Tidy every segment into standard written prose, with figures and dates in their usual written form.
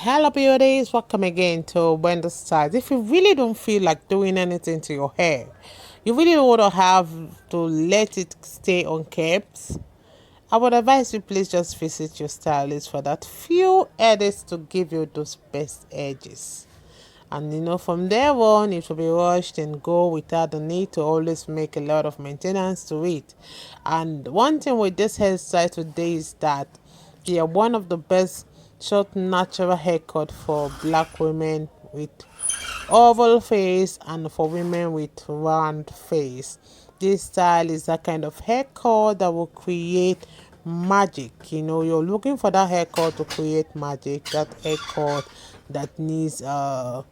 Hello beauties, welcome again to Women Hairstyles. If you really don't feel like doing anything to your hair, you really don't want to have to let it stay unkept, I would advise you please just visit your stylist for that few edits to give you those best edges. And from there on, it will be washed and go without the need to always make a lot of maintenance to it. And one thing with this hairstyle today is that they are one of the best short natural haircut for black women with oval face and for women with round face. This style is that kind of haircut that will create magic. You're looking for that haircut to create magic, that haircut that needs low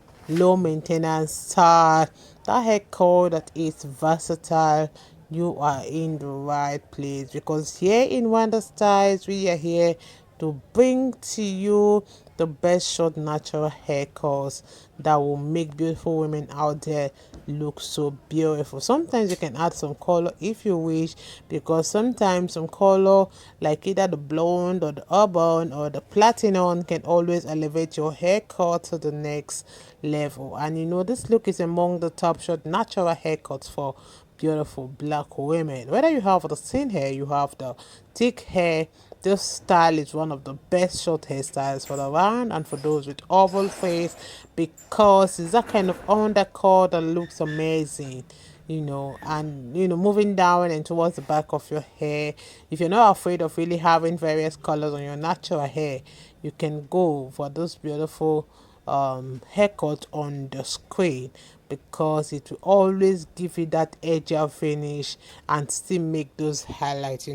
maintenance style, that haircut that is versatile. You are in the right place, because here in Wonder Styles we are here to bring to you the best short natural haircuts that will make beautiful women out there look so beautiful. Sometimes you can add some color if you wish, because sometimes some color like either the blonde or the auburn or the platinum can always elevate your haircut to the next level. And this look is among the top short natural haircuts for beautiful black women. Whether you have the thin hair, you have the thick hair, this style is one of the best short hairstyles for the round and for those with oval face, because it's that kind of undercut that looks amazing. And moving down and towards the back of your hair, if you're not afraid of really having various colors on your natural hair, you can go for those beautiful haircut on the screen, because it will always give you that edgier finish and still make those highlights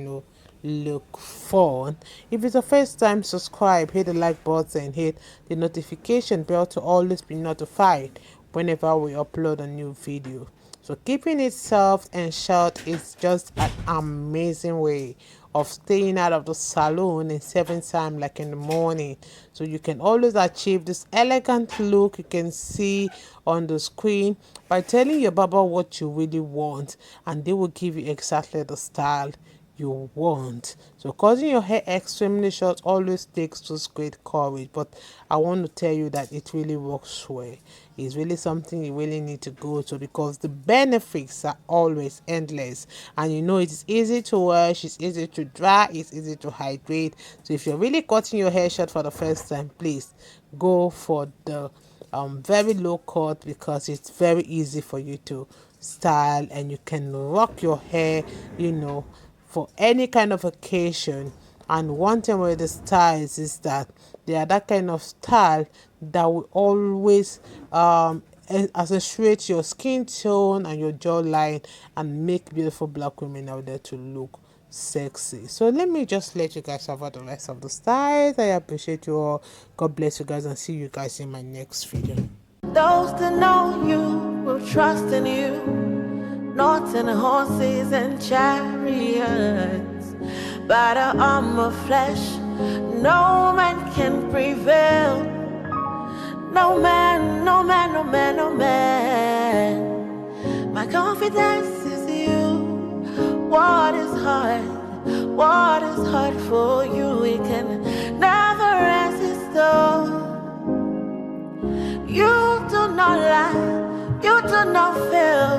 look fun. If it's the first time, subscribe, hit the like button, hit the notification bell to always be notified whenever we upload a new video. So keeping it soft and short is just an amazing way of staying out of the salon and saving time, like in the morning. So you can always achieve this elegant look you can see on the screen by telling your barber what you really want, and they will give you exactly the style you want. So cutting your hair extremely short always takes this great courage, but I want to tell you that it really works well. It's really something you really need to go to, because the benefits are always endless. And it is easy to wash, it's easy to dry, it's easy to hydrate. So if you're really cutting your hair short for the first time, please go for the very low cut, because it's very easy for you to style, and you can rock your hair for any kind of occasion. And one thing with the styles is that they are that kind of style that will always accentuate your skin tone and your jawline and make beautiful black women out there to look sexy. So let me just let you guys have the rest of the styles. I appreciate you all. God bless you guys, and see you guys in my next video. Those that know you will trust in you, not in horses and chariots, but an arm of flesh. No man can prevail. No man, no man, no man, no man. My confidence is you. What is hard? What is hard for you? We can never resist. Though you do not lie, you do not fail.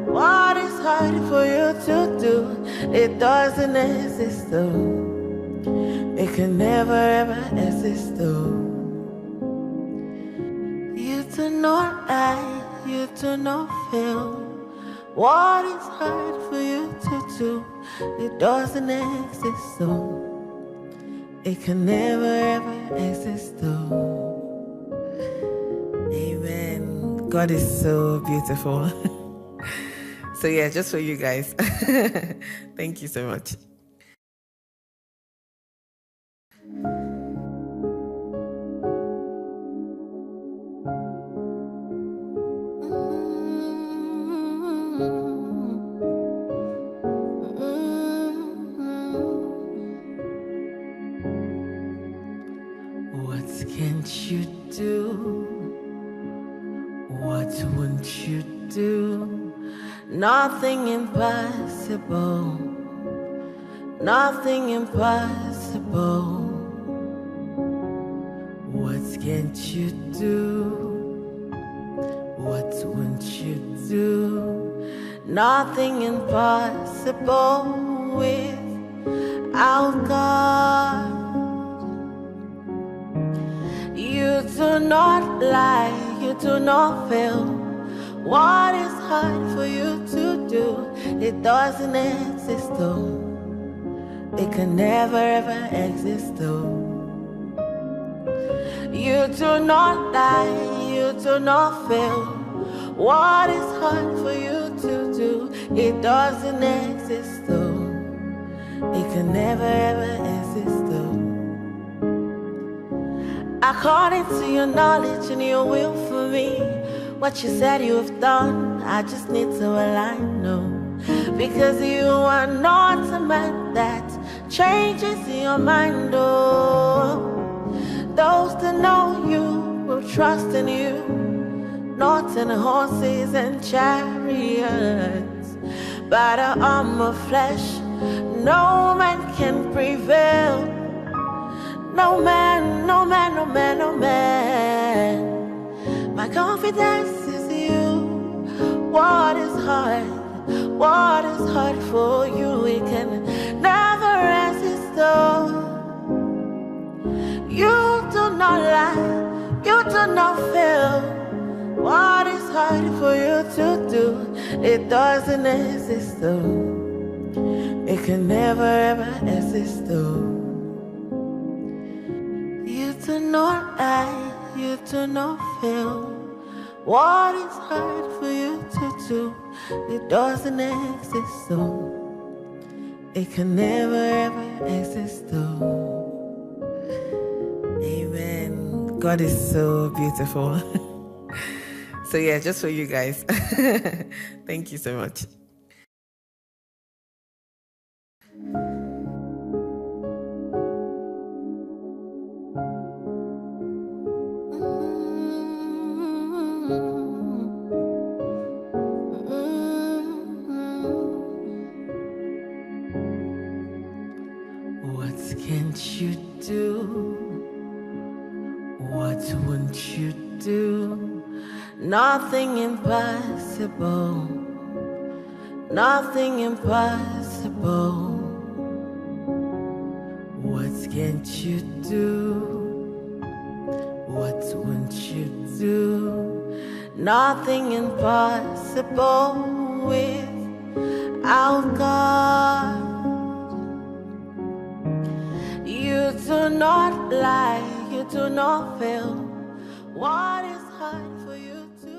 What is hard for you to do? It doesn't exist though. It can never ever exist though. You do not lie, you do not fail. What is hard for you to do? It doesn't exist though. It can never ever exist though. Amen. God is so beautiful. So yeah, just for you guys. Thank you so much. What can't you do? What won't you do? Nothing impossible. Nothing impossible. What can't you do? What won't you do? Nothing impossible without God. You do not lie, you do not fail. What is hard for you to do? It doesn't exist though. It can never ever exist though. You do not lie, you do not fail. What is hard for you to do? It doesn't exist though. It can never ever exist though. According to your knowledge and your will for me, what you said you have done, I just need to align, no. Because you are not a man that changes your mind, oh. Those that know you will trust in you, not in horses and chariots. By the arm of flesh, no man can prevail. No man, no man, no man, no man. My confidence is you. What is hard? What is hard for you? It can never resist though. You do not lie, you do not fail. What is hard for you to do? It doesn't exist though. It can never ever exist though. You do not lie, you do not fail. What is hard for you to do? It doesn't exist though. It can never ever exist though. Amen. God is so beautiful. So yeah, just for you guys. Thank you so much. What can't you do? What won't you do? Nothing impossible. Nothing impossible. What can't you do? What won't you do? Nothing impossible without God. You do not lie, you do not fail. What is hard for you to